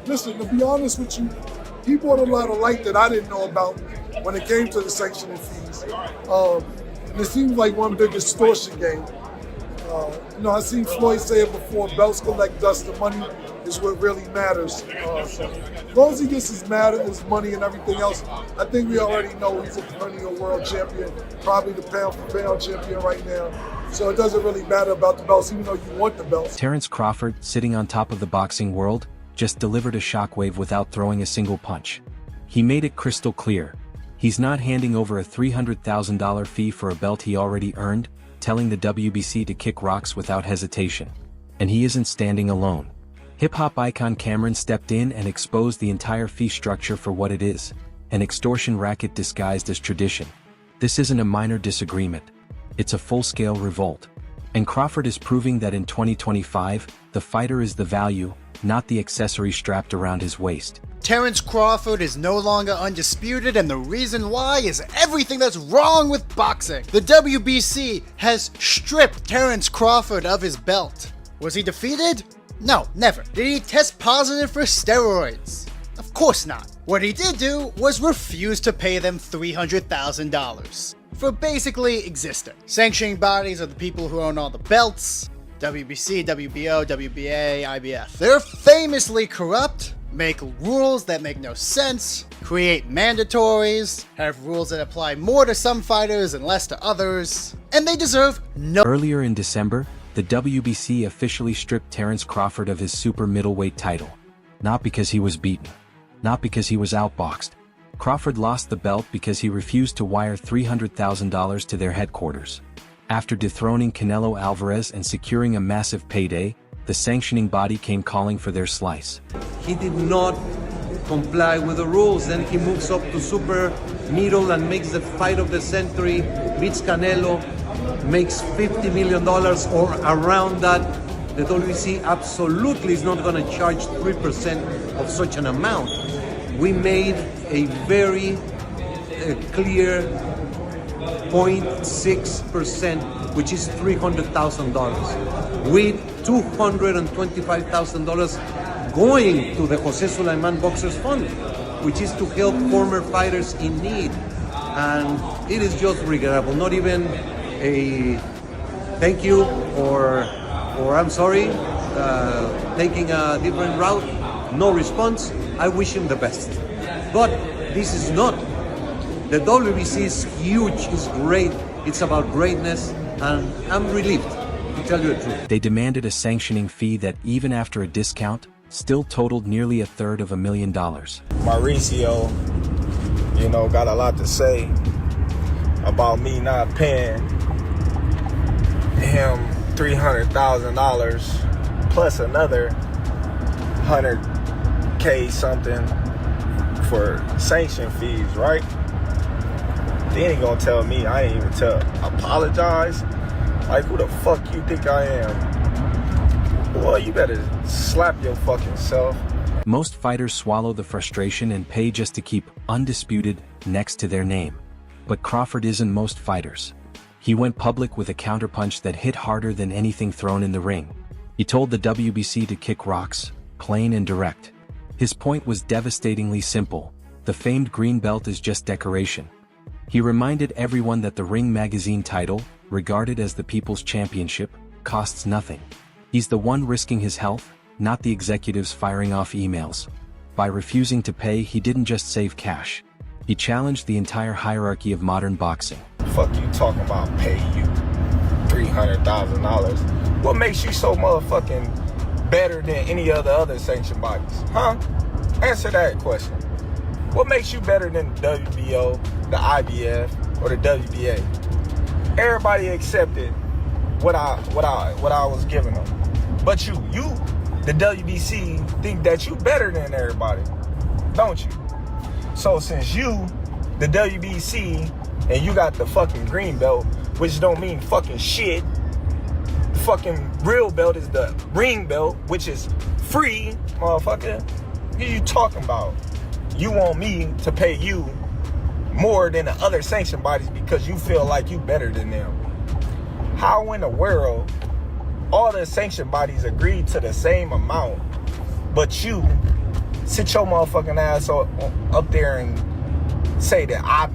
listen, to be honest with you, he brought a lot of light that I didn't know about when it came to the sanctioning fees. And it seems like one big extortion game. I seen Floyd say it before, belts collect dust, the money is what really matters. So as long as he gets his money and everything else, I think we already know he's a perennial world champion, probably the pound for pound champion right now. So it doesn't really matter about the belts, even though you want the belts. Terence Crawford, sitting on top of the boxing world, just delivered a shockwave without throwing a single punch. He made it crystal clear. He's not handing over a $300,000 fee for a belt he already earned, telling the WBC to kick rocks without hesitation. And he isn't standing alone. Hip-hop icon Cameron stepped in and exposed the entire fee structure for what it is, an extortion racket disguised as tradition. This isn't a minor disagreement. It's a full-scale revolt. And Crawford is proving that in 2025, the fighter is the value, not the accessory strapped around his waist. Terence Crawford is no longer undisputed, and the reason why is everything that's wrong with boxing. The WBC has stripped Terence Crawford of his belt. Was he defeated? No, never. Did he test positive for steroids? Of course not. What he did do was refuse to pay them $300,000 for basically existing. Sanctioning bodies are the people who own all the belts. WBC, WBO, WBA, IBF. They're famously corrupt, make rules that make no sense, create mandatories, have rules that apply more to some fighters and less to others, and they deserve no— Earlier in December, the WBC officially stripped Terence Crawford of his super middleweight title. Not because he was beaten. Not because he was outboxed. Crawford lost the belt because he refused to wire $300,000 to their headquarters. After dethroning Canelo Alvarez and securing a massive payday, the sanctioning body came calling for their slice. He did not comply with the rules. Then he moves up to super middle and makes the fight of the century, beats Canelo, makes $50 million or around that. The WBC absolutely is not going to charge 3% of such an amount. We made a very clear 0.6%, which is $300,000, with $225,000 going to the Jose Sulaiman Boxers Fund, which is to help former fighters in need. And it is just regrettable. Not even a thank you or I'm sorry, taking a different route, no response. I wish him the best. But this is not. The WBC is huge, it's great, it's about greatness, and I'm relieved, to tell you the truth. They demanded a sanctioning fee that, even after a discount, still totaled nearly $350,000. Mauricio, got a lot to say about me not paying him $300,000 plus another $100K something for sanction fees, right? They ain't gonna tell me I ain't even apologize. Like, who the fuck you think I am? Well, you better slap your fucking self. Most fighters swallow the frustration and pay just to keep undisputed next to their name. But Crawford isn't most fighters. He went public with a counterpunch that hit harder than anything thrown in the ring. He told the WBC to kick rocks, plain and direct. His point was devastatingly simple. The famed green belt is just decoration. He reminded everyone that the Ring magazine title, regarded as the People's Championship, costs nothing. He's the one risking his health, not the executives firing off emails. By refusing to pay, he didn't just save cash. He challenged the entire hierarchy of modern boxing. Fuck you talking about pay you $300,000? What makes you so motherfucking better than any other sanctioned bodies? Huh? Answer that question. What makes you better than the WBO, the IBF, or the WBA? Everybody accepted what I was giving them. But you, the WBC, think that you better than everybody, don't you? So since you, the WBC, and you got the fucking green belt, which don't mean fucking shit. The fucking real belt is the ring belt, which is free, motherfucker. What are you talking about? You want me to pay you more than the other sanctioned bodies because you feel like you better than them. How in the world all the sanctioned bodies agreed to the same amount, but you sit your motherfucking ass up there and say that I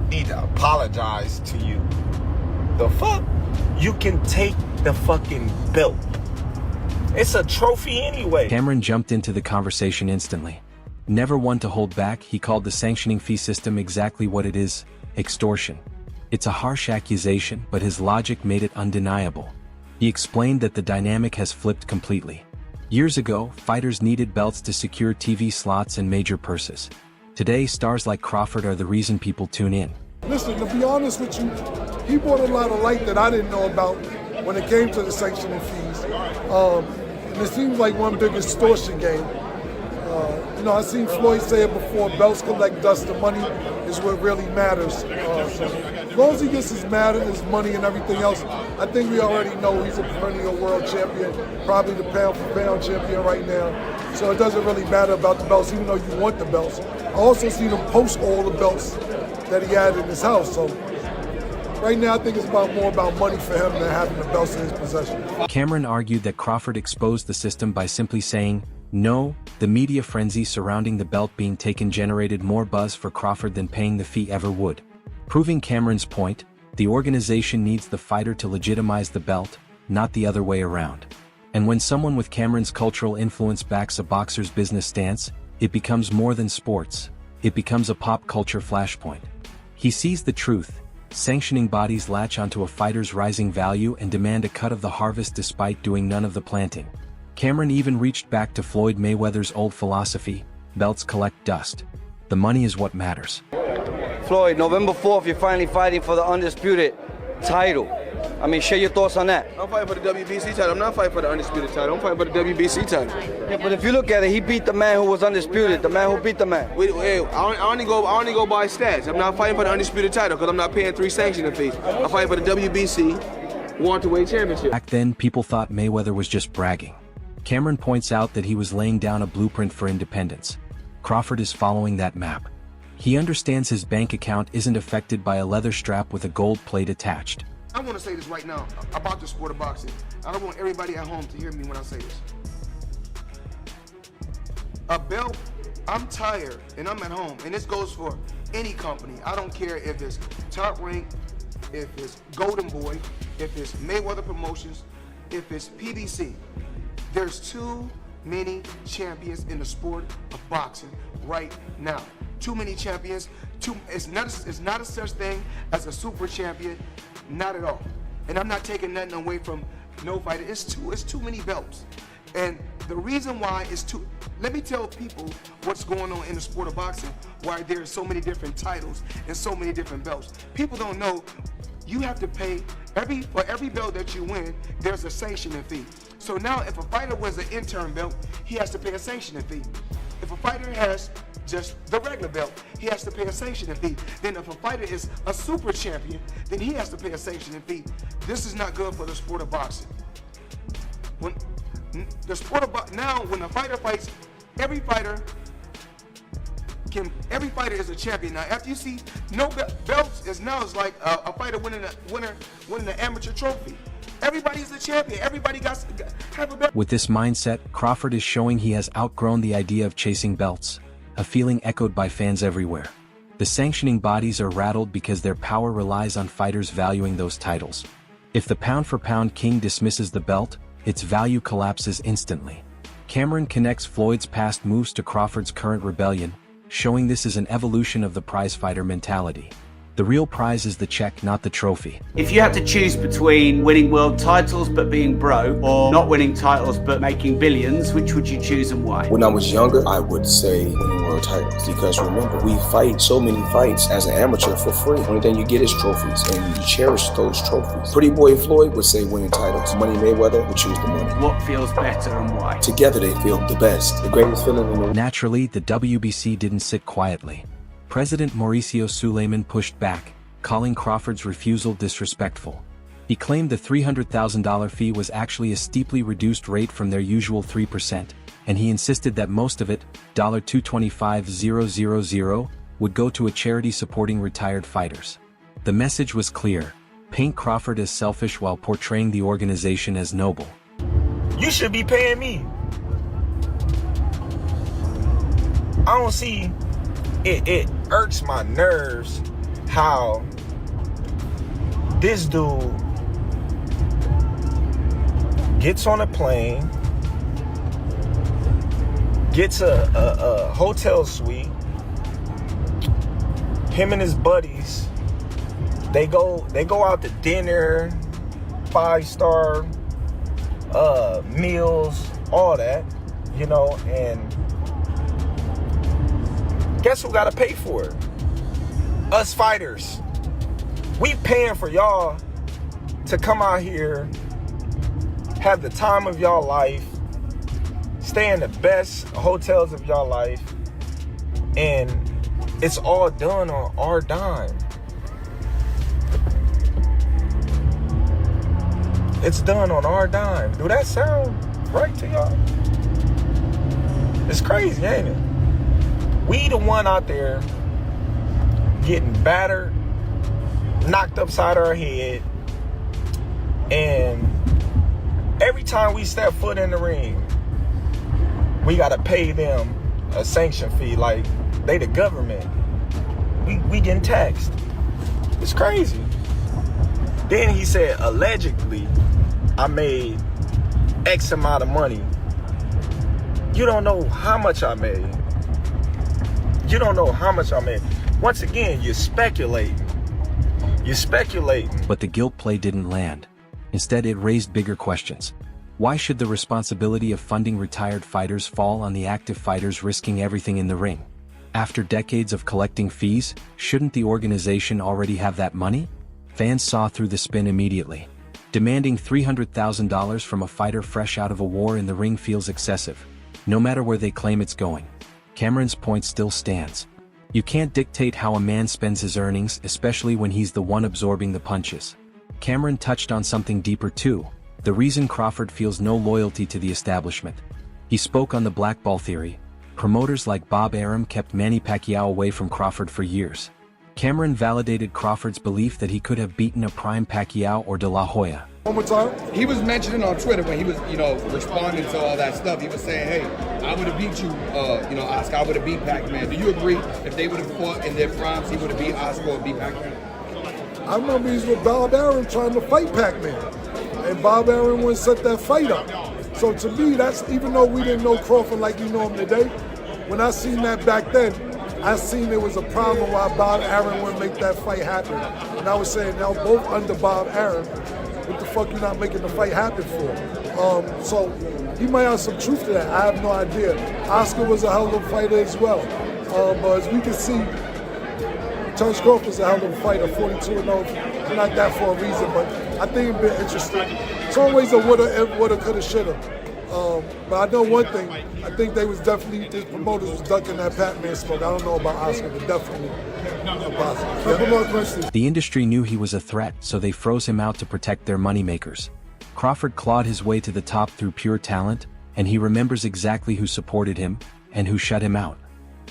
need to apologize to you. The fuck? You can take the fucking belt. It's a trophy anyway. Cameron jumped into the conversation instantly. Never one to hold back, he called the sanctioning fee system exactly what it is: extortion. It's a harsh accusation, but his logic made it undeniable. He explained that the dynamic has flipped completely. Years ago, fighters needed belts to secure TV slots and major purses. Today, stars like Crawford are the reason people tune in. Listen, to be honest with you, he brought a lot of light that I didn't know about when it came to the sanctioning fees. And it seems like one big extortion game. I've seen Floyd say it before, belts collect dust, the money is what really matters. So as long as he gets his money and everything else, I think we already know he's a perennial world champion, probably the pound-for-pound champion right now. So it doesn't really matter about the belts, even though you want the belts. I also seen him post all the belts that he had in his house. So right now I think it's more about money for him than having the belts in his possession. Cameron argued that Crawford exposed the system by simply saying, "No." The media frenzy surrounding the belt being taken generated more buzz for Crawford than paying the fee ever would. Proving Cameron's point, the organization needs the fighter to legitimize the belt, not the other way around. And when someone with Cameron's cultural influence backs a boxer's business stance, it becomes more than sports. It becomes a pop culture flashpoint. He sees the truth. Sanctioning bodies latch onto a fighter's rising value and demand a cut of the harvest despite doing none of the planting. Cameron even reached back to Floyd Mayweather's old philosophy: belts collect dust. The money is what matters. Floyd, November 4th, you're finally fighting for the undisputed title. Share your thoughts on that. I'm fighting for the WBC title. I'm not fighting for the undisputed title. I'm fighting for the WBC title. Yeah, but if you look at it, he beat the man who was undisputed, the man who beat the man. I only go by stats. I'm not fighting for the undisputed title because I'm not paying 3 sanctioning fees. I'm fighting for the WBC welterweight championship. Back then, people thought Mayweather was just bragging. Cameron points out that he was laying down a blueprint for independence. Crawford is following that map. He understands his bank account isn't affected by a leather strap with a gold plate attached. I want to say this right now about the sport of boxing. I don't want everybody at home to hear me when I say this. A belt, I'm tired and I'm at home, and this goes for any company. I don't care if it's Top Rank, if it's Golden Boy, if it's Mayweather Promotions, if it's PBC. There's too many champions in the sport of boxing right now. Too many champions. It's not a such thing as a super champion, not at all. And I'm not taking nothing away from no fighter. It's too many belts. And the reason why is let me tell people what's going on in the sport of boxing, why there's so many different titles and so many different belts. People don't know you have to pay for every belt that you win, there's a sanctioning fee. So now if a fighter wins an interim belt, he has to pay a sanctioning fee. If a fighter has just the regular belt, he has to pay a sanctioning fee. Then if a fighter is a super champion, then he has to pay a sanctioning fee. This is not good for the sport of boxing. When the sport of now, when a fighter fights, every fighter is a champion. Now, after you see no belts, it's like a fighter winning the amateur trophy. Everybody's a champion. Everybody have a belt. With this mindset, Crawford is showing he has outgrown the idea of chasing belts, a feeling echoed by fans everywhere. The sanctioning bodies are rattled because their power relies on fighters valuing those titles. If the pound-for-pound king dismisses the belt, its value collapses instantly. Cameron connects Floyd's past moves to Crawford's current rebellion, showing this is an evolution of the prize-fighter mentality. The real prize is the check, not the trophy. If you had to choose between winning world titles but being broke, or not winning titles but making billions, which would you choose and why? When I was younger, I would say winning world titles, because remember, we fight so many fights as an amateur for free. The only thing you get is trophies, and you cherish those trophies. Pretty boy Floyd would say winning titles. Money Mayweather would choose the money. What feels better and why? Together they feel the best, the greatest feeling in the world. Naturally, the WBC didn't sit quietly. President Mauricio Suleiman pushed back, calling Crawford's refusal disrespectful. He claimed the $300,000 fee was actually a steeply reduced rate from their usual 3%, and he insisted that most of it, $225,000, would go to a charity supporting retired fighters. The message was clear: paint Crawford as selfish while portraying the organization as noble. You should be paying me. I don't see it irks my nerves how this dude gets on a plane, gets a hotel suite. Him and his buddies, they go out to dinner, 5-star meals, all that, you know, and guess who gotta pay for it? Us fighters. We paying for y'all to come out here, have the time of y'all life, stay in the best hotels of y'all life, and it's all done on our dime. It's done on our dime. Do that sound right to y'all? It's crazy, ain't it? We the one out there getting battered, knocked upside our head, and every time we step foot in the ring, we gotta pay them a sanction fee like they the government. We getting taxed. It's crazy. Then he said, allegedly, I made X amount of money. You don't know how much I made. You don't know how much I made. Once again, you're speculating. You're speculating. But the guilt play didn't land. Instead, it raised bigger questions. Why should the responsibility of funding retired fighters fall on the active fighters risking everything in the ring? After decades of collecting fees, shouldn't the organization already have that money? Fans saw through the spin immediately. Demanding $300,000 from a fighter fresh out of a war in the ring feels excessive, no matter where they claim it's going. Cameron's point still stands. You can't dictate how a man spends his earnings, especially when he's the one absorbing the punches. Cameron touched on something deeper too, the reason Crawford feels no loyalty to the establishment. He spoke on the blackball theory. Promoters like Bob Arum kept Manny Pacquiao away from Crawford for years. Cameron validated Crawford's belief that he could have beaten a prime Pacquiao or De La Hoya. One more time. He was mentioning on Twitter when he was, responding to all that stuff. He was saying, hey, I would have beat you, Oscar. I would have beat Pac-Man. Do you agree if they would have fought in their primes, he would have beat Oscar or beat Pac-Man? I remember he was with Bob Arum trying to fight Pac-Man. And Bob Arum wouldn't set that fight up. So to me, that's, even though we didn't know Crawford like we know him today, when I seen that back then, I seen there was a problem why Bob Arum wouldn't make that fight happen. And I was saying, now both under Bob Arum, what the fuck you not making the fight happen for? So he might have some truth to that. I have no idea. Oscar was a hell of a fighter as well. But as we can see, Terence Crawford's a hell of a fighter, 42-0. Not that for a reason, but I think it'd be interesting. It's always a woulda, coulda, shoulda. But I know one thing, I think they was definitely, his promoters was ducking that Pac-Man smoke. I don't know about Oscar, but definitely about Oscar. Couple more questions. The industry knew he was a threat, so they froze him out to protect their moneymakers. Crawford clawed his way to the top through pure talent, and he remembers exactly who supported him and who shut him out.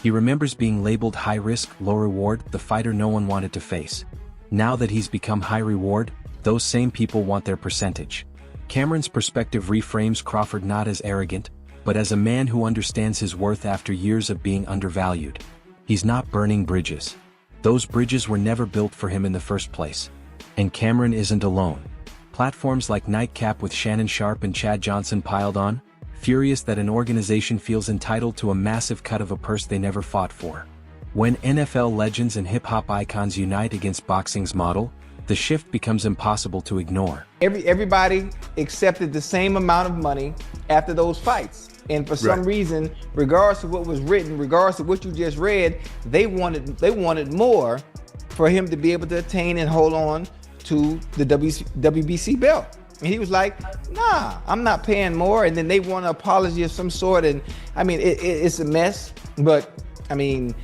He remembers being labeled high risk, low reward, the fighter no one wanted to face. Now that he's become high reward, those same people want their percentage. Cameron's perspective reframes Crawford not as arrogant, but as a man who understands his worth after years of being undervalued. He's not burning bridges. Those bridges were never built for him in the first place. And Cameron isn't alone. Platforms like Nightcap with Shannon Sharp and Chad Johnson piled on, furious that an organization feels entitled to a massive cut of a purse they never fought for. When NFL legends and hip-hop icons unite against boxing's model, the shift becomes impossible to ignore. Everybody accepted the same amount of money after those fights. And for some reason, regardless of what was written, regardless of what you just read, they wanted more for him to be able to attain and hold on to the WBC belt. And he was like, nah, I'm not paying more. And then they want an apology of some sort. And I mean, it's a mess, but I mean,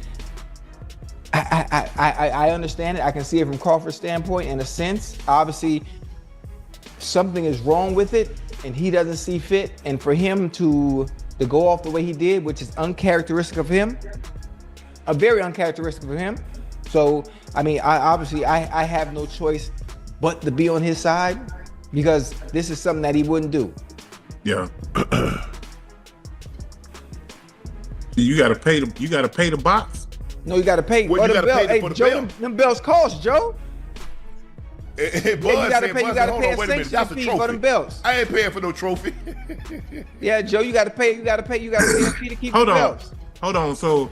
I understand it. I can see it from Crawford's standpoint in a sense. Obviously, something is wrong with it and he doesn't see fit. And for him to go off the way he did, which is uncharacteristic of him, very uncharacteristic of him. So, I mean, I have no choice but to be on his side because this is something that he wouldn't do. Yeah. You gotta pay the box. No, you gotta pay. Well, you gotta pay hey, for the Joe, belt. them belts cost, Joe. Hey, Yeah, you gotta pay. You gotta hold pay on, a wait a minute. sanction That's a fee trophy. for them belts. I ain't paying for no trophy. Yeah, Joe, you gotta pay. You gotta pay. You gotta pay a fee to keep the belts. Hold on. So,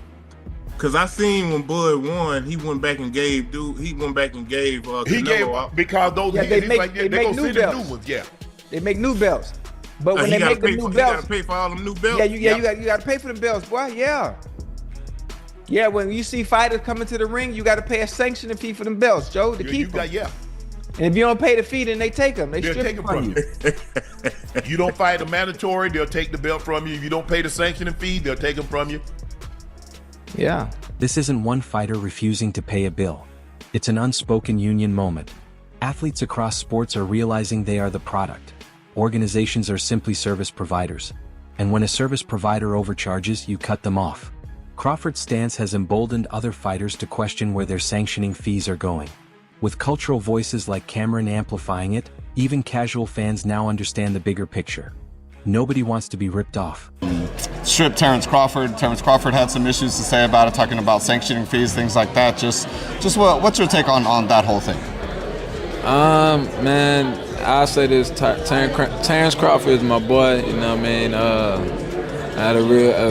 cause I seen when Bud won, he went back and gave he Canelo gave out. because those Yeah, they make gonna new send the belts. new ones. Yeah. They make new belts, but when He they gotta make the pay new for- belts, He gotta pay for all them new belts. yeah, you gotta pay for the belts, boy. Yeah. Yeah, when you see fighters coming to the ring, you gotta pay a sanctioning fee for them belts, Joe, to keep them. And if you don't pay the fee, then they take them. They'll take them from you. You don't fight a mandatory, they'll take the belt from you. If you don't pay the sanctioning fee, they'll take them from you. Yeah. This isn't one fighter refusing to pay a bill. It's an unspoken union moment. Athletes across sports are realizing they are the product. Organizations are simply service providers. And when a service provider overcharges, you cut them off. Crawford's stance has emboldened other fighters to question where their sanctioning fees are going. With cultural voices like Cameron amplifying it, even casual fans now understand the bigger picture. Nobody wants to be ripped off. Strip Terence Crawford. Terence Crawford had some issues to say about it, talking about sanctioning fees, things like that. Just what's your take on that whole thing? Man, I'll say this: Terence Crawford is my boy. You know what I mean? I had a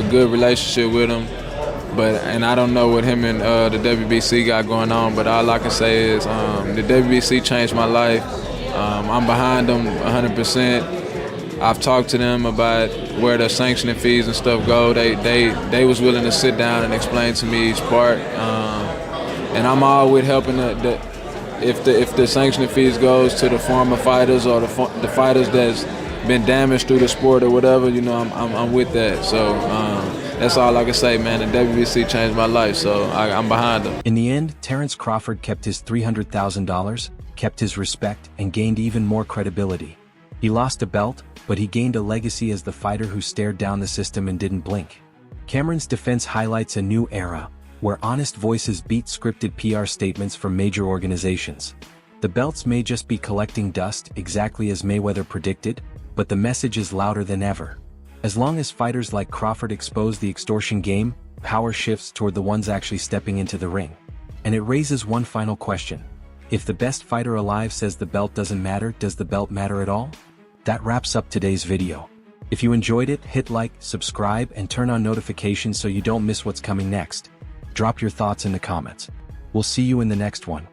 good relationship with him, and I don't know what him and the WBC got going on. But all I can say is the WBC changed my life. I'm behind them 100%. I've talked to them about where the sanctioning fees and stuff go. They was willing to sit down and explain to me each part, and I'm all with helping if the sanctioning fees goes to the former fighters or the fighters that's been damaged through the sport or whatever. You know, I'm with that. So that's all I can say, man. The WBC changed my life, so I'm behind them. In the end, Terence Crawford kept his $300,000, kept his respect, and gained even more credibility. He lost a belt, but he gained a legacy as the fighter who stared down the system and didn't blink. Cameron's defense highlights a new era, where honest voices beat scripted PR statements from major organizations. The belts may just be collecting dust, exactly as Mayweather predicted, but the message is louder than ever. As long as fighters like Crawford expose the extortion game, power shifts toward the ones actually stepping into the ring. And it raises one final question. If the best fighter alive says the belt doesn't matter, does the belt matter at all? That wraps up today's video. If you enjoyed it, hit like, subscribe, and turn on notifications so you don't miss what's coming next. Drop your thoughts in the comments. We'll see you in the next one.